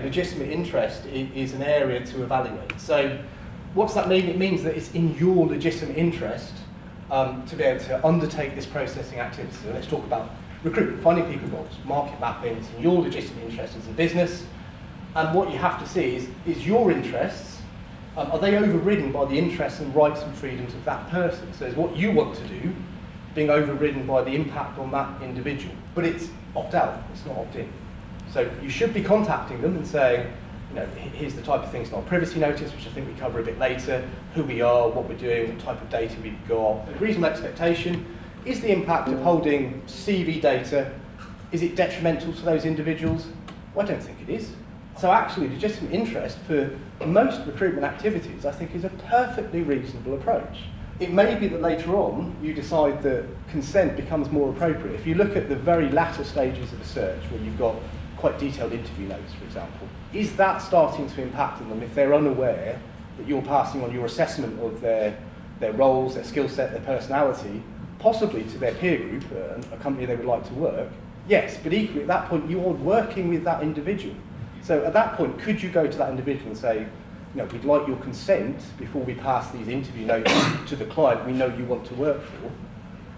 Legitimate interest is an area to evaluate. So what does that mean? It means that it's in your legitimate interest to be able to undertake this processing activity. So let's talk about recruitment, finding people roles, market mapping. It's in your legitimate interest as a business. And what you have to see is your interests, are they overridden by the interests and rights and freedoms of that person? So is what you want to do being overridden by the impact on that individual? But it's opt-out, it's not opt-in. So you should be contacting them and saying, here's the type of things, not privacy notice, which I think we cover a bit later, who we are, what we're doing, what type of data we've got. A reasonable expectation, is the impact of holding CV data, is it detrimental to those individuals? Well, I don't think it is. So actually, legitimate interest for most recruitment activities, I think, is a perfectly reasonable approach. It may be that later on, you decide that consent becomes more appropriate. If you look at the very latter stages of a search, where you've got quite detailed interview notes, for example, is that starting to impact on them if they're unaware that you're passing on your assessment of their roles, their skill set, their personality, possibly to their peer group, a company they would like to work? Yes, but equally at that point, you're working with that individual. So at that point, could you go to that individual and say, we'd like your consent before we pass these interview notes to the client we know you want to work for?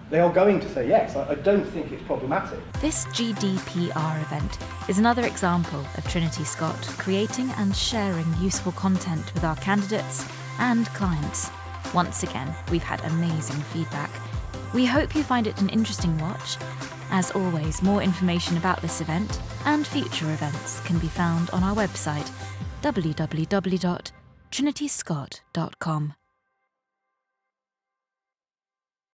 They are going to say yes. I don't think it's problematic. This GDPR event is another example of Trinity Scott creating and sharing useful content with our candidates and clients. Once again, we've had amazing feedback. We hope you find it an interesting watch. As always, more information about this event and future events can be found on our website, www.trinityscott.com.